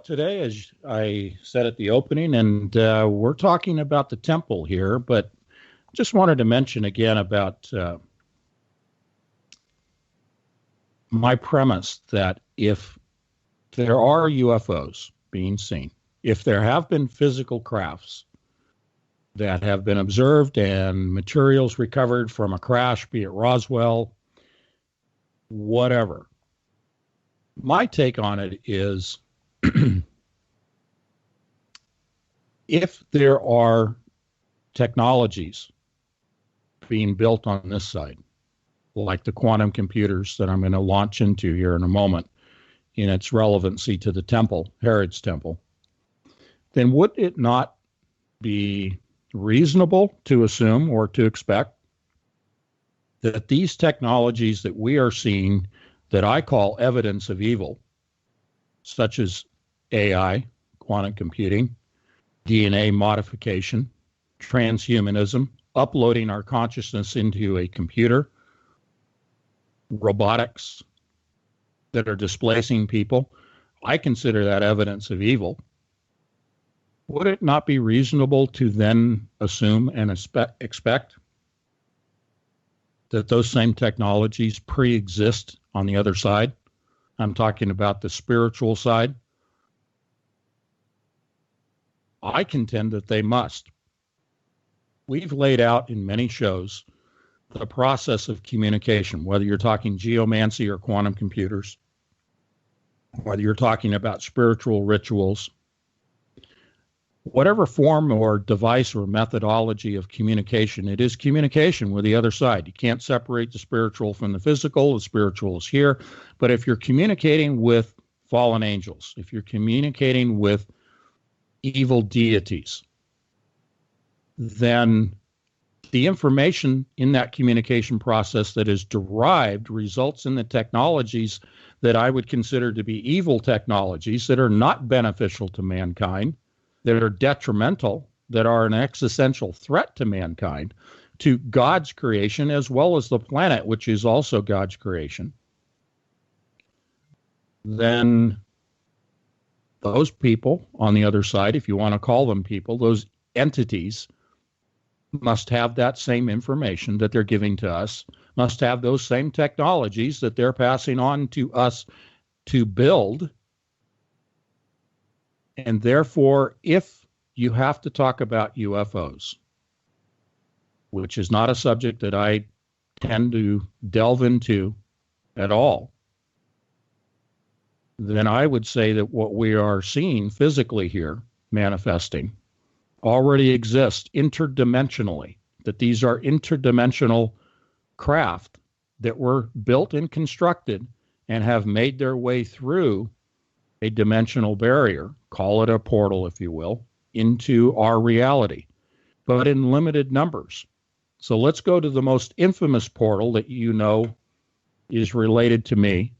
Today, as I said at the opening, and we're talking about the temple here, but just wanted to mention again about my premise that if there are UFOs being seen, if there have been physical crafts that have been observed and materials recovered from a crash, be it Roswell, whatever, my take on it is if there are technologies being built on this side, like the quantum computers that I'm going to launch into here in a moment, in its relevancy to the temple, Herod's temple, then would it not be reasonable to assume or to expect that these technologies that we are seeing that I call evidence of evil, such as AI, quantum computing, DNA modification, transhumanism, uploading our consciousness into a computer, robotics that are displacing people, I consider that evidence of evil. Would it not be reasonable to then assume and expect that those same technologies pre-exist on the other side? I'm talking about the spiritual side. I contend that they must. We've laid out in many shows the process of communication, whether you're talking geomancy or quantum computers, whether you're talking about spiritual rituals, whatever form or device or methodology of communication, it is communication with the other side. You can't separate the spiritual from the physical. The spiritual is here. But if you're communicating with fallen angels, if you're communicating with evil deities, then the information in that communication process that is derived results in the technologies that I would consider to be evil technologies that are not beneficial to mankind, that are detrimental, that are an existential threat to mankind, to God's creation, as well as the planet, which is also God's creation. Then those people on the other side, if you want to call them people, those entities must have that same information that they're giving to us, must have those same technologies that they're passing on to us to build. And therefore, if you have to talk about UFOs, which is not a subject that I tend to delve into at all, then I would say that what we are seeing physically here manifesting already exists interdimensionally, that these are interdimensional craft that were built and constructed and have made their way through a dimensional barrier, call it a portal, if you will, into our reality, but in limited numbers. So let's go to the most infamous portal that you know is related to me,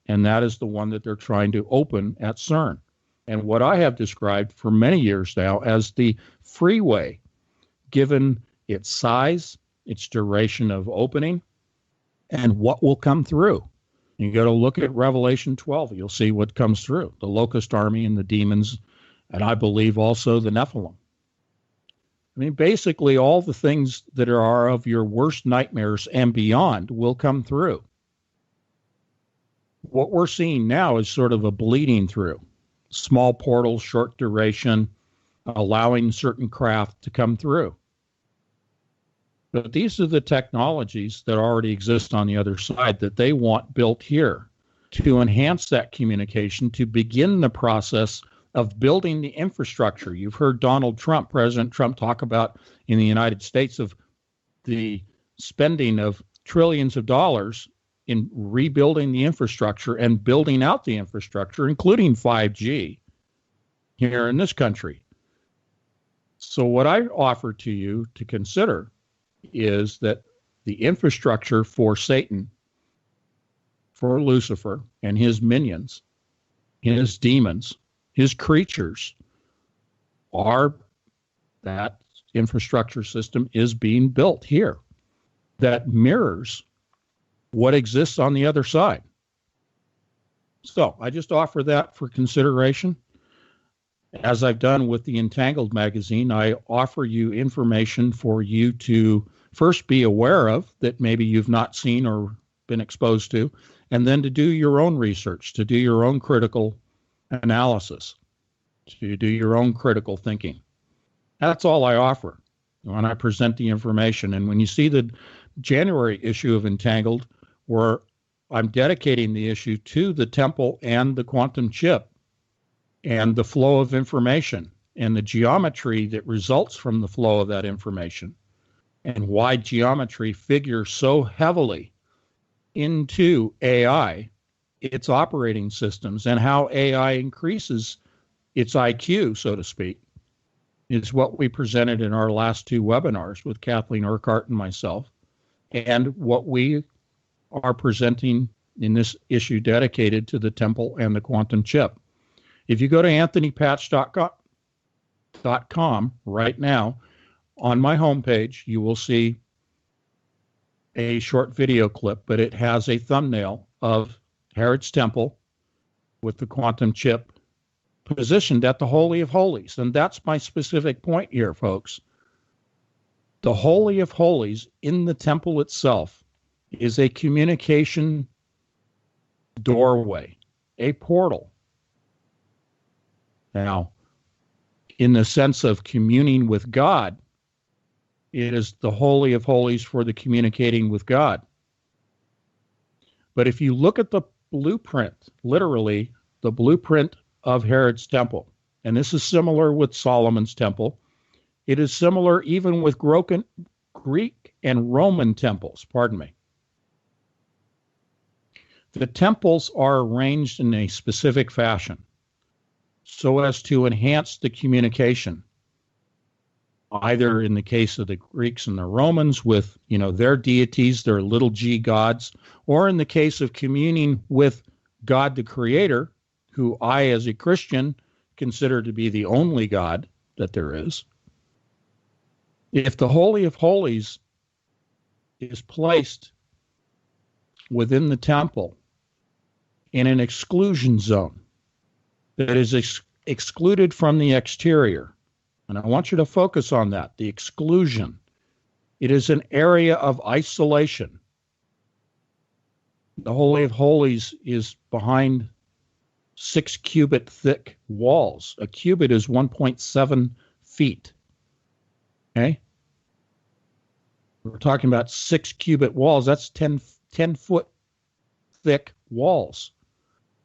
and that is the one that they're trying to open at CERN. And what I have described for many years now as the freeway, given its size, its duration of opening, and what will come through. You got to look at Revelation 12. You'll see what comes through, the locust army and the demons, and I believe also the Nephilim. I mean, basically all the things that are of your worst nightmares and beyond will come through. What we're seeing now is sort of a bleeding through. Small portals, short duration, allowing certain craft to come through. But these are the technologies that already exist on the other side that they want built here to enhance that communication, to begin the process of building the infrastructure. You've heard Donald Trump, President Trump, talk about in the United States of the spending of trillions of dollars in rebuilding the infrastructure and building out the infrastructure, including 5G here in this country. So what I offer to you to consider is that the infrastructure for Satan, for Lucifer and his minions, his demons, his creatures, are that infrastructure system is being built here that mirrors what exists on the other side. So I just offer that for consideration. As I've done with the Entangled magazine, I offer you information for you to first be aware of that maybe you've not seen or been exposed to, and then to do your own research, to do your own critical analysis, to do your own critical thinking. That's all I offer when I present the information. And when you see the January issue of Entangled, where I'm dedicating the issue to the temple and the quantum chip and the flow of information and the geometry that results from the flow of that information, and why geometry figures so heavily into AI, its operating systems, and how AI increases its IQ, so to speak, is what we presented in our last two webinars with Kathleen Urquhart and myself, and what we are presenting in this issue dedicated to the temple and the quantum chip. If you go to anthonypatch.com right now, on my homepage, you will see a short video clip, but it has a thumbnail of Herod's temple with the quantum chip positioned at the Holy of Holies. And that's my specific point here, folks. The Holy of Holies in the temple itself is a communication doorway, a portal. Now, in the sense of communing with God, it is the Holy of Holies for the communicating with God. But if you look at the blueprint, literally the blueprint of Herod's temple, and this is similar with Solomon's temple, it is similar even with Greek and Roman temples, pardon me. The temples are arranged in a specific fashion so as to enhance the communication, either in the case of the Greeks and the Romans with, their deities, their little g gods, or in the case of communing with God the Creator, who I, as a Christian, consider to be the only God that there is. If the Holy of Holies is placed within the temple in an exclusion zone that is excluded from the exterior, and I want you to focus on that, the exclusion. It is an area of isolation. The Holy of Holies is behind 6 cubit thick walls. A cubit is 1.7 feet. Okay? We're talking about 6 cubit walls. That's 10 foot thick walls.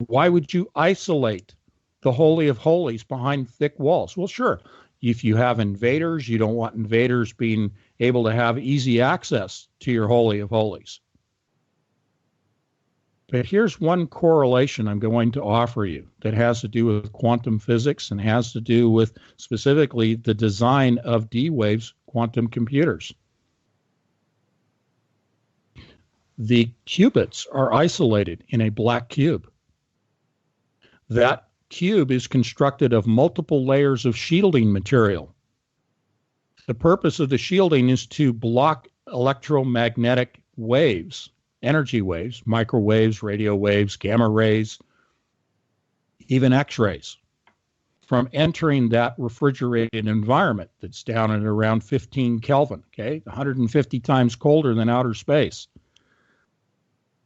Why would you isolate the Holy of Holies behind thick walls? Well, sure. If you have invaders, you don't want invaders being able to have easy access to your Holy of Holies. But here's one correlation I'm going to offer you that has to do with quantum physics and has to do with specifically the design of D-Wave's quantum computers. The qubits are isolated in a black cube. That cube is constructed of multiple layers of shielding material. The purpose of the shielding is to block electromagnetic waves, energy waves, microwaves, radio waves, gamma rays, even X-rays, from entering that refrigerated environment that's down at around 15 Kelvin, okay, 150 times colder than outer space.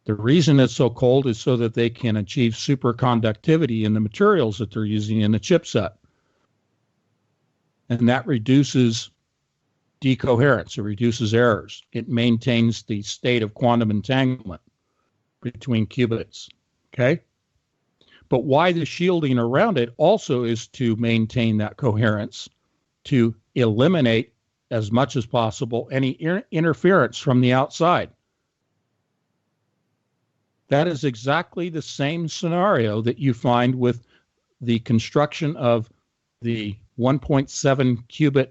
The reason it's so cold is so that they can achieve superconductivity in the materials that they're using in the chipset. And that reduces decoherence, it reduces errors. It maintains the state of quantum entanglement between qubits, okay? But why the shielding around it also is to maintain that coherence, to eliminate as much as possible any interference from the outside. That is exactly the same scenario that you find with the construction of the 1.7 qubit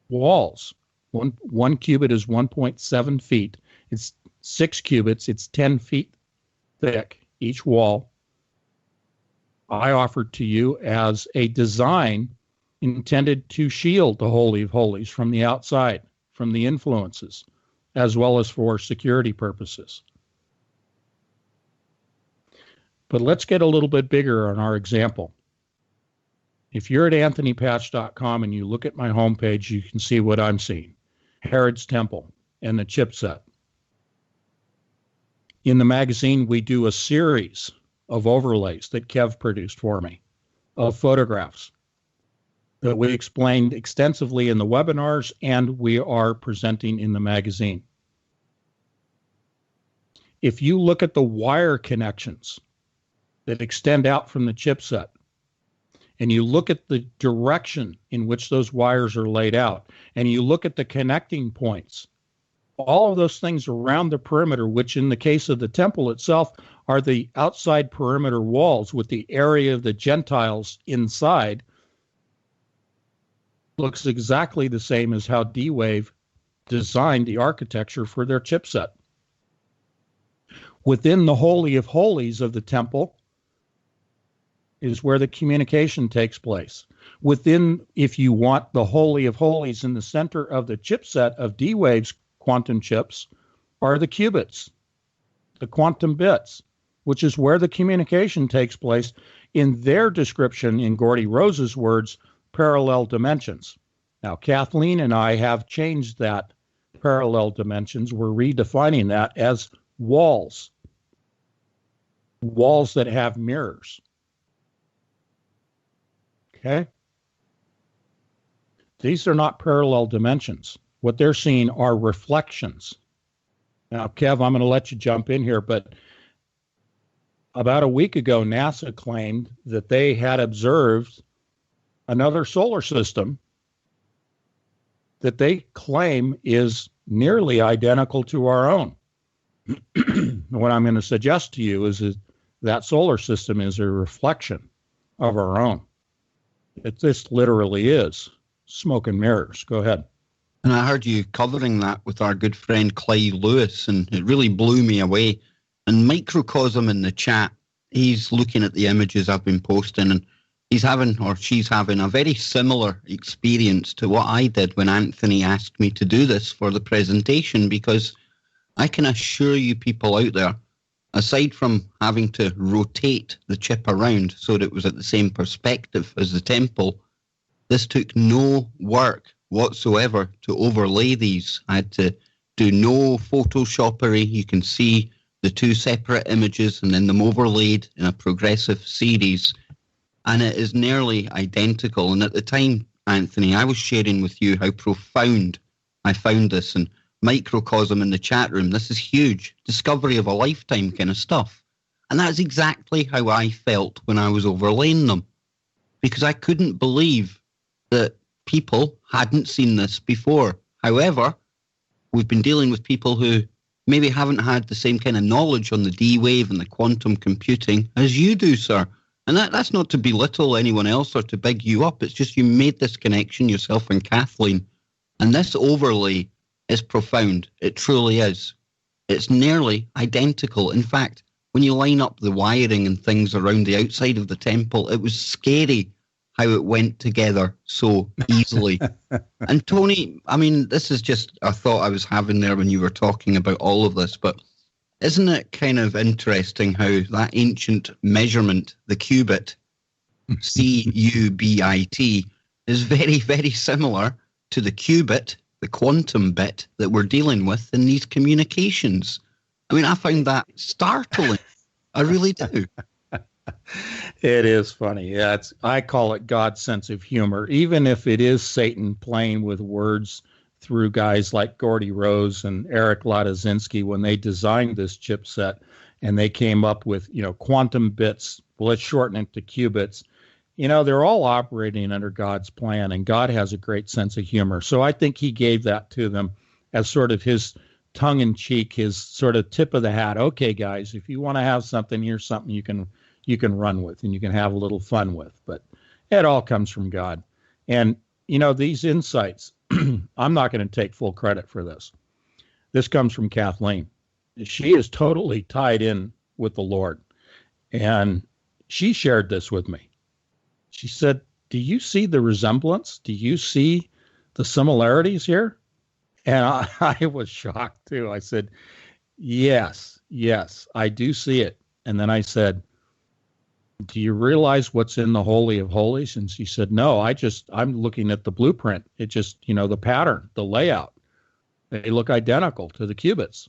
walls. One qubit is 1.7 feet. It's 6 qubits. It's 10 feet thick, each wall. I offered to you as a design intended to shield the Holy of Holies from the outside, from the influences, as well as for security purposes. But let's get a little bit bigger on our example. If you're at anthonypatch.com and you look at my homepage, you can see what I'm seeing. Herod's Temple and the chipset. In the magazine, we do a series of overlays that Kev produced for me of photographs that we explained extensively in the webinars and we are presenting in the magazine. If you look at the wire connections that extend out from the chipset, and you look at the direction in which those wires are laid out, and you look at the connecting points, all of those things around the perimeter, which in the case of the temple itself are the outside perimeter walls with the area of the Gentiles inside, looks exactly the same as how D-Wave designed the architecture for their chipset. Within the Holy of Holies of the temple is where the communication takes place. Within, if you want the Holy of Holies in the center of the chipset of D-Wave's quantum chips, are the qubits, the quantum bits, which is where the communication takes place in their description, in Gordy Rose's words, parallel dimensions. Now, Kathleen and I have changed that parallel dimensions. We're redefining that as walls that have mirrors. Okay? These are not parallel dimensions. What they're seeing are reflections. Now, Kev, I'm going to let you jump in here, but about a week ago, NASA claimed that they had observed another solar system that they claim is nearly identical to our own. What I'm going to suggest to you is that solar system is a reflection of our own. This literally is smoke and mirrors. Go ahead. And I heard you covering that with our good friend Clyde Lewis, and it really blew me away. And Microcosm in the chat, he's looking at the images I've been posting, and he's having, or she's having, a very similar experience to what I did when Anthony asked me to do this for the presentation, because I can assure you people out there, aside from having to rotate the chip around so that it was at the same perspective as the temple, this took no work whatsoever to overlay these. I had to do no photoshoppery. You can see the two separate images and then them overlaid in a progressive series. And it is nearly identical. And at the time, Anthony, I was sharing with you how profound I found this. And Microcosm in the chat room, this is huge. Discovery of a lifetime kind of stuff. And that's exactly how I felt when I was overlaying them. Because I couldn't believe that people hadn't seen this before. However, we've been dealing with people who maybe haven't had the same kind of knowledge on the D-Wave and the quantum computing as you do, sir. And that's not to belittle anyone else or to big you up. It's just you made this connection, yourself and Kathleen. And this overlay is profound. It truly is. It's nearly identical. In fact, when you line up the wiring and things around the outside of the temple, it was scary how it went together so easily. And Tony, I mean, this is just a thought I was having there when you were talking about all of this, but isn't it kind of interesting how that ancient measurement, the qubit, C-U-B-I-T, is very, very similar to the qubit, the quantum bit that we're dealing with in these communications? I mean, I find that startling. I really do. It is funny. Yeah, I call it God's sense of humor, even if it is Satan playing with words through guys like Gordy Rose and Eric Latozinski when they designed this chipset and they came up with, quantum bits. Well, let's shorten it to qubits. They're all operating under God's plan, and God has a great sense of humor. So I think he gave that to them as sort of his tongue-in-cheek, his sort of tip of the hat. Okay, guys, if you want to have something, here's something you can run with and you can have a little fun with. But it all comes from God. And, these insights, I'm not going to take full credit for this. This comes from Kathleen. She is totally tied in with the Lord. And she shared this with me. She said, do you see the resemblance? Do you see the similarities here? And I was shocked too. I said, yes, I do see it. And then I said, do you realize what's in the Holy of Holies? And she said, no, I'm looking at the blueprint. It just, the pattern, the layout, they look identical to the cubits.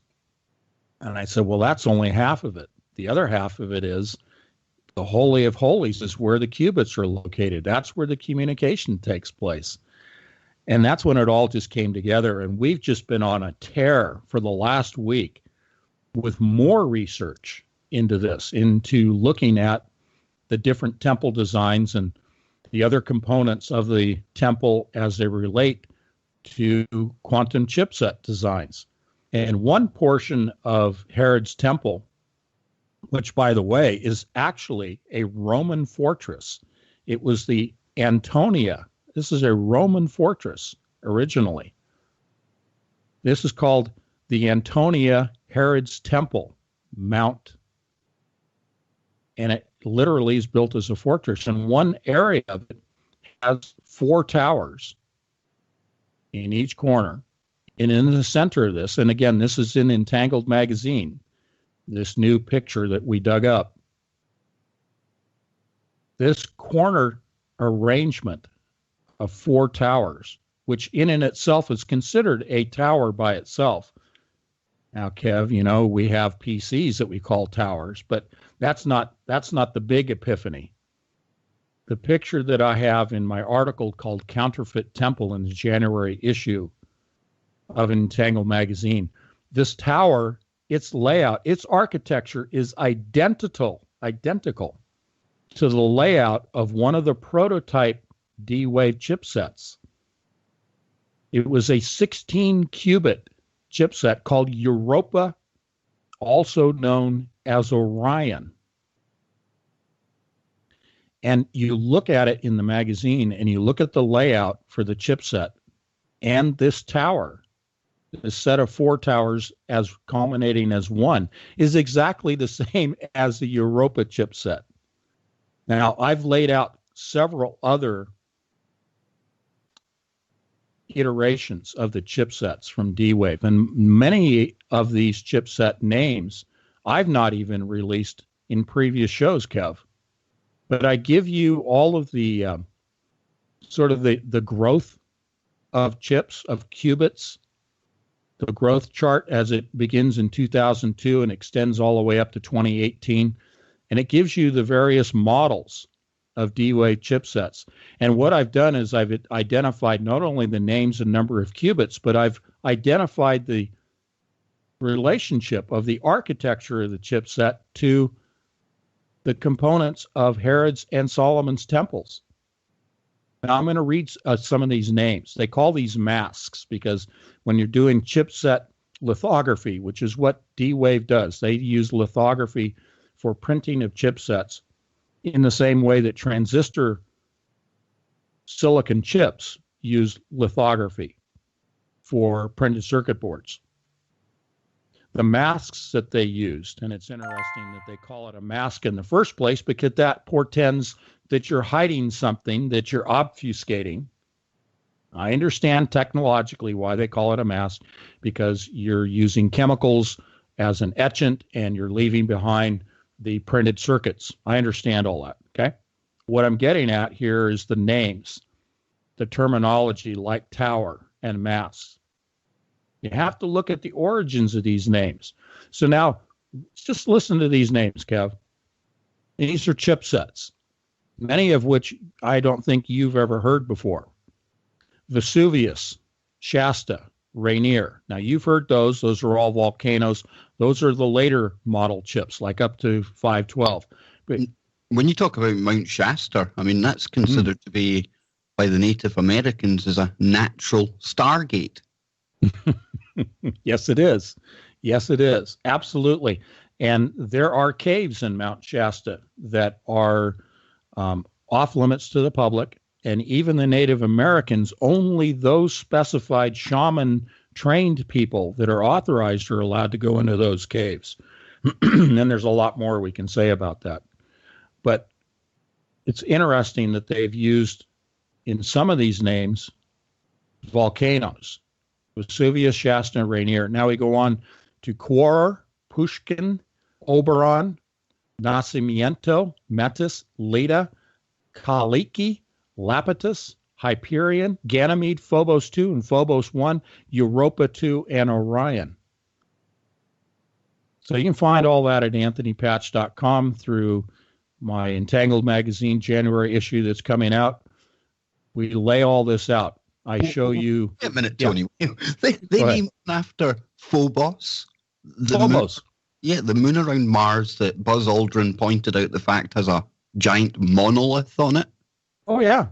And I said, well, that's only half of it. The other half of it is the Holy of Holies is where the cubits are located. That's where the communication takes place. And that's when it all just came together. And we've just been on a tear for the last week with more research into this, into looking at the different temple designs and the other components of the temple as they relate to quantum chipset designs. And one portion of Herod's temple, which, by the way, is actually a Roman fortress. It was the Antonia. This is a Roman fortress originally. This is called the Antonia Herod's Temple Mount. And it literally is built as a fortress. And one area of it has 4 towers in each corner. And in the center of this, and again, this is in Entangled Magazine, this new picture that we dug up. This corner arrangement of 4 towers, which in and itself is considered a tower by itself. Now, Kev, we have PCs that we call towers, but that's not the big epiphany. The picture that I have in my article called Counterfeit Temple in the January issue of Entangled Magazine, this tower, its layout, its architecture is identical to the layout of one of the prototype D-Wave chipsets. It was a 16-qubit chipset called Europa, also known as Orion. And you look at it in the magazine and you look at the layout for the chipset and this tower, this set of 4 towers as culminating as one, is exactly the same as the Europa chipset. Now, I've laid out several other iterations of the chipsets from D-Wave, and many of these chipset names I've not even released in previous shows, Kev. But I give you all of the sort of the growth of chips, of qubits, the growth chart as it begins in 2002 and extends all the way up to 2018. And it gives you the various models of D-Wave chipsets. And what I've done is I've identified not only the names and number of qubits, but I've identified the relationship of the architecture of the chipset to the components of Herod's and Solomon's temples. Now, I'm going to read some of these names. They call these masks because when you're doing chipset lithography, which is what D-Wave does, they use lithography for printing of chipsets in the same way that transistor silicon chips use lithography for printed circuit boards. The masks that they used, and it's interesting that they call it a mask in the first place because that portends that you're hiding something, that you're obfuscating. I understand technologically why they call it a mask, because you're using chemicals as an etchant and you're leaving behind the printed circuits. I understand all that, okay? What I'm getting at here is the names, the terminology like tower and mask. You have to look at the origins of these names. So now, just listen to these names, Kev. These are chipsets, many of which I don't think you've ever heard before. Vesuvius, Shasta, Rainier. Now, you've heard those. Those are all volcanoes. Those are the later model chips, like up to 512. But when you talk about Mount Shasta, I mean, that's considered to be, by the Native Americans, as a natural stargate. Yes, it is. Yes, it is. Absolutely. And there are caves in Mount Shasta that are off limits to the public. And even the Native Americans, only those specified shaman-trained people that are authorized are allowed to go into those caves. And there's a lot more we can say about that. But it's interesting that they've used, in some of these names, volcanoes. Vesuvius, Shasta, and Rainier. Now we go on to Quorr, Pushkin, Oberon, Nacimiento, Metis, Leda, Kaliki, Lapidus, Hyperion, Ganymede, Phobos 2 and Phobos 1, Europa 2, and Orion. So you can find all that at anthonypatch.com through my Entangled Magazine January issue that's coming out. We lay all this out. I show you. Wait a minute, Tony. Yeah. They named after Phobos. Phobos. The moon around Mars that Buzz Aldrin pointed out the fact has a giant monolith on it. Oh, yeah.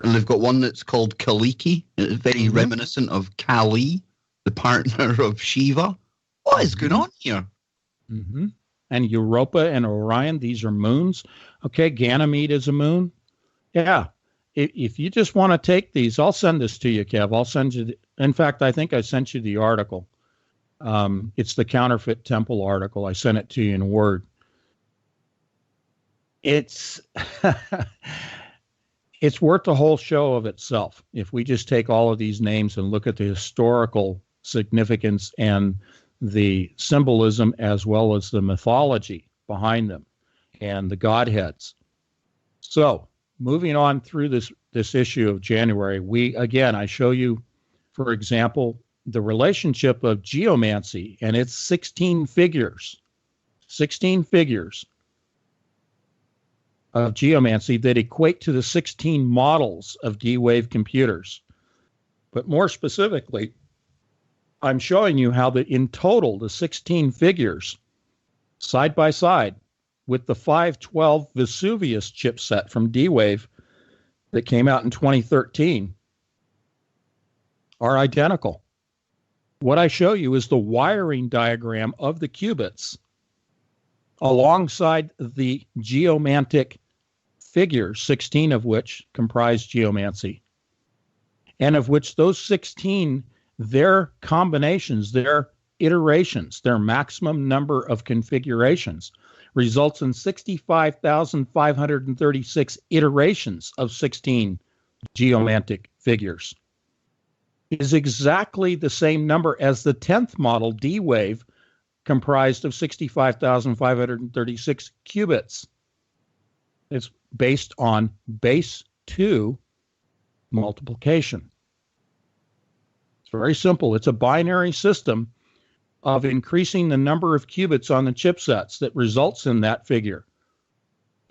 And they've got one that's called Kaliki. It's very reminiscent of Kali, the partner of Shiva. What is going on here? Mm-hmm. And Europa and Orion, these are moons. Okay, Ganymede is a moon. Yeah. If you just want to take these, I'll send this to you, Kev. I'll send you. In fact, I think I sent you the article. It's the Counterfeit Temple article. I sent it to you in Word. It's it's worth the whole show of itself if we just take all of these names and look at the historical significance and the symbolism as well as the mythology behind them and the godheads. So moving on through this issue of January, I show you, for example, the relationship of geomancy and its 16 figures of geomancy that equate to the 16 models of D-Wave computers. But more specifically, I'm showing you how in total, the 16 figures, side by side, with the 512 Vesuvius chipset from D-Wave that came out in 2013, are identical. What I show you is the wiring diagram of the qubits alongside the geomantic figures, 16 of which comprise geomancy, and of which those 16, their combinations, their iterations, their maximum number of configurations results in 65,536 iterations of 16 geomantic figures. It is exactly the same number as the 10th model D-Wave, comprised of 65,536 qubits. It's based on base 2 multiplication. It's very simple. It's a binary system of increasing the number of qubits on the chipsets that results in that figure.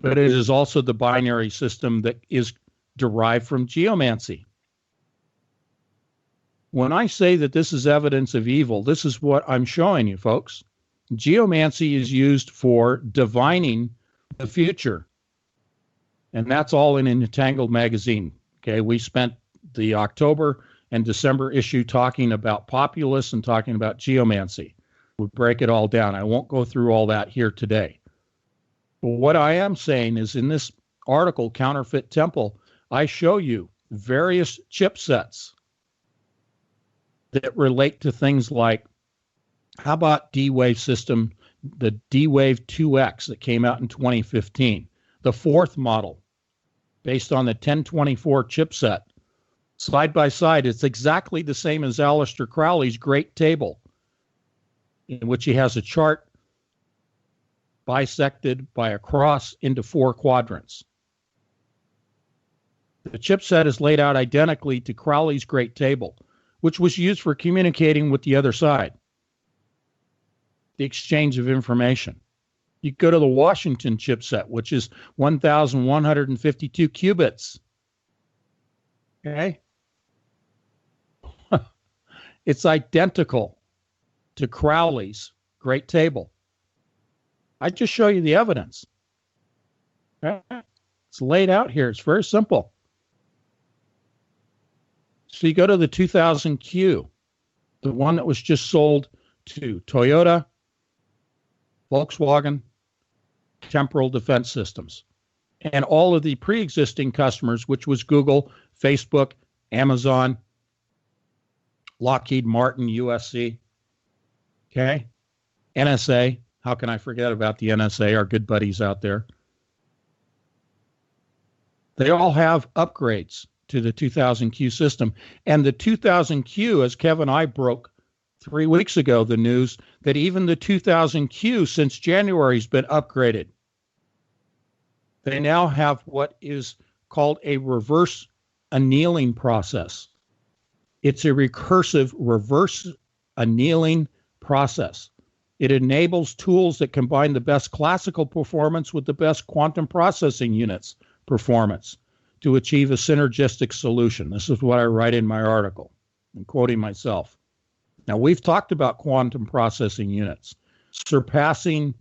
But it is also the binary system that is derived from geomancy. When I say that this is evidence of evil, this is what I'm showing you, folks. Geomancy is used for divining the future. And that's all in Entangled Magazine. Okay, we spent the October and December issue talking about populists and talking about geomancy. We'll break it all down. I won't go through all that here today. But what I am saying is in this article, Counterfeit Temple, I show you various chipsets that relate to things like, how about D-Wave system, the D-Wave 2X that came out in 2015, the 4th model, based on the 1024 chipset. Side by side, it's exactly the same as Aleister Crowley's Great Table, in which he has a chart bisected by a cross into 4 quadrants. The chipset is laid out identically to Crowley's Great Table, which was used for communicating with the other side, the exchange of information. You go to the Washington chipset, which is 1,152 qubits. Okay? It's identical to Crowley's Great Table. I just show you the evidence. Okay? It's laid out here. It's very simple. So you go to the 2000Q, the one that was just sold to Toyota, Volkswagen, Temporal Defense Systems, and all of the pre-existing customers, which was Google, Facebook, Amazon, Lockheed Martin, USC, okay, NSA. How can I forget about the NSA, our good buddies out there? They all have upgrades to the 2000Q system. And the 2000Q, as Kevin and I broke 3 weeks ago, the news that even the 2000Q since January has been upgraded They now have what is called a reverse annealing process. It's a recursive reverse annealing process. It enables tools that combine the best classical performance with the best quantum processing units performance to achieve a synergistic solution. This is what I write in my article. I'm quoting myself. Now, we've talked about quantum processing units surpassing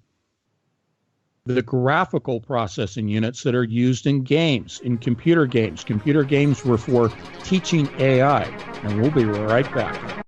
the graphical processing units that are used in games, in computer games. Computer games were for teaching AI, and we'll be right back.